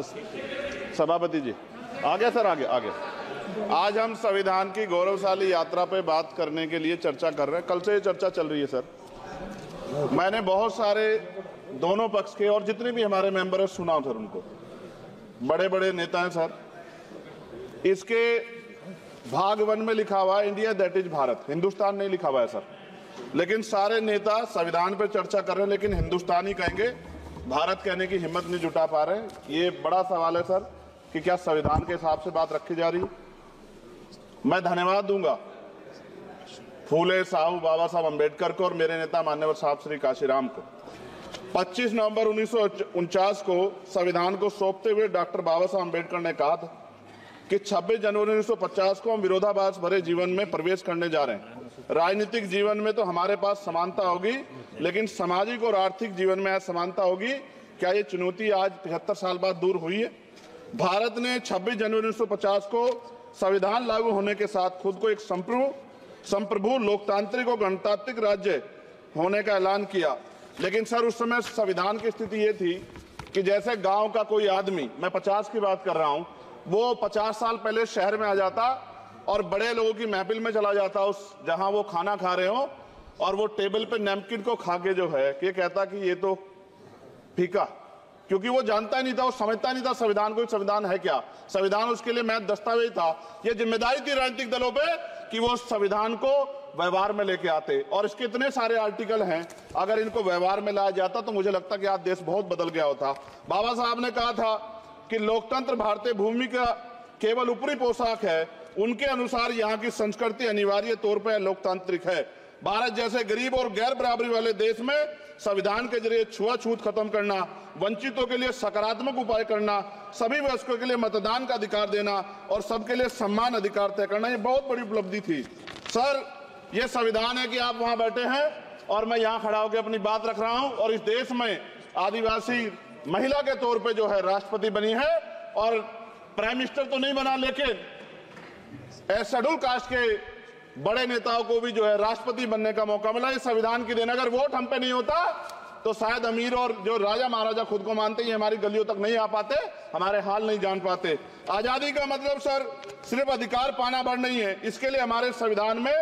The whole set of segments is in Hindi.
सभापति जी आगे सर, आगे। आज हम संविधान की गौरवशाली यात्रा पे बात करने के लिए चर्चा कर रहे हैं। कल से ये चर्चा चल रही है सर। मैंने बहुत सारे दोनों पक्ष के और जितने भी हमारे मेंबर हैं सुना सर, उनको बड़े बड़े नेता हैं सर। इसके भाग 1 में लिखा हुआ है India that is Bharat, Hindustan नहीं लिखा हुआ है सर। लेकिन सारे नेता संविधान पर चर्चा कर रहे हैं लेकिन हिंदुस्तान ही कहेंगे, भारत कहने की हिम्मत नहीं जुटा पा रहे। ये बड़ा सवाल है सर कि क्या संविधान के हिसाब से बात रखी जा रही है। मैं धन्यवाद दूंगा फूले साहू बाबा साहब अम्बेडकर को और मेरे नेता मान्यवर साहब श्री काशीराम को। 25 नवंबर 1949 को संविधान को सौंपते हुए डॉक्टर बाबा साहब अम्बेडकर ने कहा था कि 26 जनवरी 1950 को हम विरोधाभास भरे जीवन में प्रवेश करने जा रहे हैं। राजनीतिक जीवन में तो हमारे पास समानता होगी, लेकिन सामाजिक और आर्थिक जीवन में असमानता होगी। क्या ये चुनौती आज 75 साल बाद दूर हुई है? भारत ने 26 जनवरी 1950 को संविधान लागू होने के साथ खुद को एक संप्रभु लोकतांत्रिक और गणतांत्रिक राज्य होने का ऐलान किया। लेकिन सर उस समय संविधान की स्थिति ये थी कि जैसे गांव का कोई आदमी, मैं 50 की बात कर रहा हूं, वो 50 साल पहले शहर में आ जाता और बड़े लोगों की महफिल में चला जाता, उस जहां वो खाना खा रहे हो, और वो टेबल पे नैपकिन को खा के जो है ये कहता कि ये तो फीका, क्योंकि वो जानता ही नहीं था, वो समझता नहीं था संविधान को, संविधान है क्या। संविधान उसके लिए महज दस्तावेज था। ये जिम्मेदारी थी राजनीतिक दलों पे कि वो संविधान को व्यवहार में लेके आते। और इसके इतने सारे आर्टिकल हैं, अगर इनको व्यवहार में लाया जाता तो मुझे लगता कि आज देश बहुत बदल गया होता। बाबा साहब ने कहा था कि लोकतंत्र भारतीय भूमि का केवल ऊपरी पोशाक है, उनके अनुसार यहाँ की संस्कृति अनिवार्य तौर पर लोकतांत्रिक है। भारत जैसे गरीब और गैर बराबरी वाले देश में संविधान के जरिए छुआछूत खत्म करना, वंचितों के लिए सकारात्मक उपाय करना, सभी वयस्कों के लिए मतदान का अधिकार देना और सबके लिए सम्मान अधिकार तय करना, ये बहुत बड़ी उपलब्धि थी सर। ये संविधान है कि आप वहां बैठे हैं और मैं यहाँ खड़ा होकर अपनी बात रख रहा हूं, और इस देश में आदिवासी महिला के तौर पे जो है राष्ट्रपति बनी है, और प्राइम मिनिस्टर तो नहीं बना, लेकिन शेड्यूल कास्ट के बड़े नेताओं को भी जो है राष्ट्रपति बनने का मौका मिला। इस संविधान की देन, अगर वोट हम पे नहीं होता तो शायद अमीर और जो राजा महाराजा खुद को मानते हैं हमारी गलियों तक नहीं आ पाते, हमारे हाल नहीं जान पाते। आजादी का मतलब सर सिर्फ अधिकार पाना भर नहीं है, इसके लिए हमारे संविधान में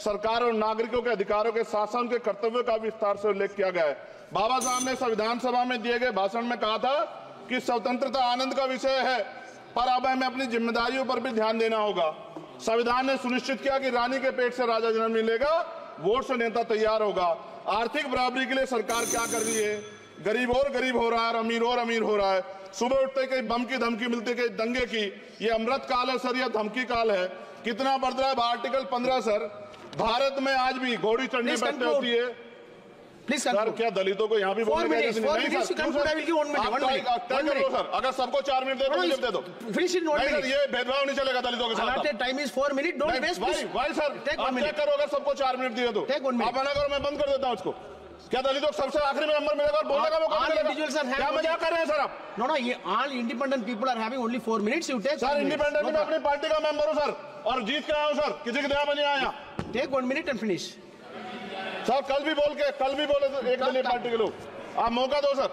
सरकार और नागरिकों के अधिकारों के साथ साथ उनके कर्तव्यों का विस्तार से उल्लेख किया गया है। बाबा साहब ने संविधान सभा में दिए गए भाषण में कहा था कि स्वतंत्रता आनंद का विषय है, पर अब हमें अपनी जिम्मेदारियों पर भी ध्यान देना होगा। संविधान ने सुनिश्चित किया कि रानी के पेट से राजा जन्म नहीं लेगा, वोट से नेता तैयार होगा। आर्थिक बराबरी के लिए सरकार क्या कर रही है? गरीब और गरीब हो रहा है और अमीर हो रहा है। सुबह उठते कहीं बम की धमकी मिलती, कहीं दंगे की। ये अमृत काल है सर, यह धमकी काल है। कितना बढ़ रहा है आर्टिकल 15 सर। भारत में आज भी घोड़ी चढ़नी बैठते होती है सर। क्या दलितों को यहाँ भी बोलने का सर? अगर सबको 4 मिनट दे दो, ये भेदभाव नहीं चलेगा दलितों के साथ। Time is 4 minute, don't waste. भाई सर आप चेक करो, अगर सबको 4 मिनट दिए तो आप मना करो, मैं बंद कर देता हूँ इसको। क्या दलितों को सबसे आखिरी में नंबर मिलेगा और बोलने का मौका मिलेगा? क्या मजाक कर रहे हैं सर आप? नो, ये all independent people are having only 4 minutes. You take sir. Independent में अपनी पार्टी का मेंबर हूँ सर, और जीत के आया हूँ सर, किसी की दया में नहीं आया। Take 1 minute and finish sir. कल भी बोले तो एक दलीय पार्टी के लोग, आप मौका दो सर।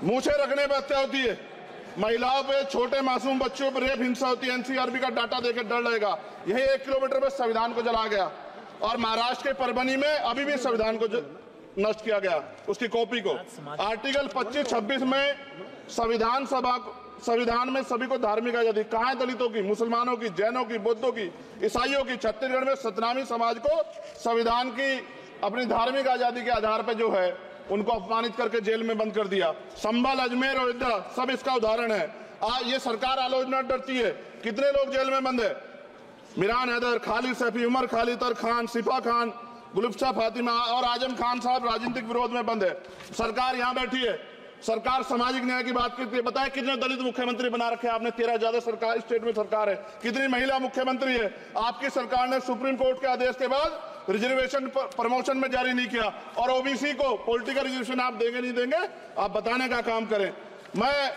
मूछे रखने पर हत्या होती है, महिलाओं पे, छोटे मासूम बच्चों पर रेप हिंसा होती है। एनसीआरबी का डाटा देकर डर लगेगा। यही 1 किलोमीटर में संविधान को जलाया गया, और महाराष्ट्र के परभनी में अभी भी संविधान को नष्ट किया गया, उसकी कॉपी को। आर्टिकल 25-26 में संविधान में सभी को धार्मिक आजादी। कहाँ है दलितों की, मुसलमानों की, जैनों की, बौद्धों की, ईसाइयों की? छत्तीसगढ़ में सतनामी समाज को संविधान की अपनी धार्मिक आजादी के आधार पर जो है उनको अपमानित करके जेल में बंद कर दिया। संभल, अजमेर, अयोध्या सब इसका उदाहरण है। ये सरकार आलोचना डरती है। कितने लोग जेल में बंद है? मिरान हैदर, खालिद सैफी, उमर खालिद खान, सिफा खान, गुलफ्शा फातिमा और आजम खान साहब राजनीतिक विरोध में बंद है। सरकार यहाँ बैठी है, सरकार सामाजिक न्याय की बात करती है। बताए कितने दलित मुख्यमंत्री बना रखे आपने? 13 ज्यादा सरकार स्टेट में सरकार है। कितनी महिला मुख्यमंत्री है? आपकी सरकार ने सुप्रीम कोर्ट के आदेश के बाद रिजर्वेशन प्रमोशन में जारी नहीं किया, और ओबीसी को पॉलिटिकल रिजर्वेशन आप देंगे नहीं देंगे, आप बताने का काम करें। मैं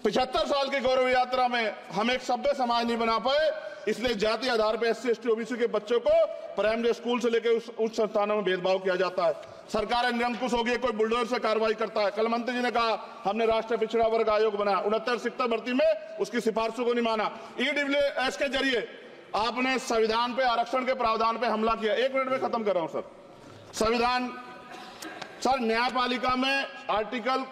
75 साल की गौरव यात्रा में हम एक सभ्य समाज नहीं बना पाए, इसलिए जाति आधार पर SC ST OBC के बच्चों को प्राइमरी स्कूल से लेकर उच्च संस्थानों में भेदभाव किया जाता है। सरकार निरंकुश हो गई, कोई बुलडोजर से कार्रवाई करता है। कल मंत्री जी ने कहा हमने राष्ट्रीय पिछड़ा वर्ग आयोग बनाया, 69 शिक्षक भर्ती में उसकी सिफारिशों को नहीं माना। EWS के जरिए आपने संविधान पे आरक्षण के प्रावधान पे हमला किया। 1 मिनट में खत्म कर रहा हूं सर। संविधान सर न्यायपालिका में आर्टिकल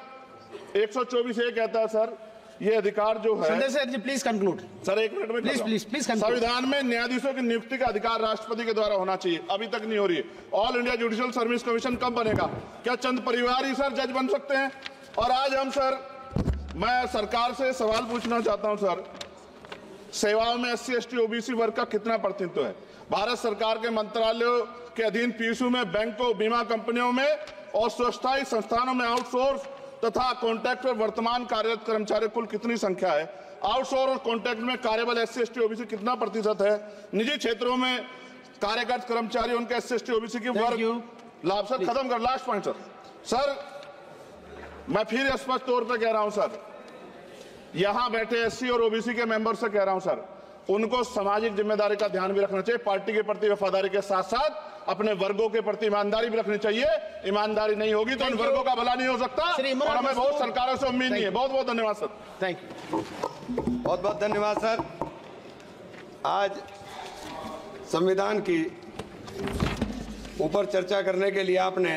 124 ये कहता है सर, ये अधिकार जो है Sanjay sir ji please conclude sir. 1 minute में प्लीज संविधान में न्यायाधीशों की नियुक्ति का अधिकार राष्ट्रपति के द्वारा होना चाहिए, अभी तक नहीं हो रही है। All India judicial service commission कब बनेगा? क्या चंद परिवार ही सर जज बन सकते हैं? और आज हम सर, मैं सरकार से सवाल पूछना चाहता हूं सर, सेवाओं में SC ST OBC वर्ग का कितना प्रतिनिधित्व है? भारत सरकार के मंत्रालयों के अधीन PSU में, बैंकों, बीमा कंपनियों में और स्वस्थायी संस्थानों में आउटसोर्स तथा कॉन्ट्रैक्ट पर वर्तमान कार्यरत कर्मचारी कुल कितनी संख्या है? आउटसोर्स और कॉन्ट्रैक्ट में कार्यबल SC ST OBC कितना प्रतिशत है? निजी क्षेत्रों में कार्यरत कर्मचारी उनके SC ST OBC की वर्ग लाभ। सर खत्म कर, लास्ट पॉइंट सर मैं फिर स्पष्ट तौर पर कह रहा हूं सर, यहां बैठे SC और OBC के मेंबर से कह रहा हूं सर, उनको सामाजिक जिम्मेदारी का ध्यान भी रखना चाहिए। पार्टी के प्रति वफादारी के साथ साथ अपने वर्गों के प्रति ईमानदारी भी रखनी चाहिए। ईमानदारी नहीं होगी तो इन वर्गों का भला नहीं हो सकता और हमें बहुत सरकारों से उम्मीद नहीं है। बहुत बहुत धन्यवाद सर। Thank you. बहुत बहुत धन्यवाद सर। आज संविधान की ऊपर चर्चा करने के लिए आपने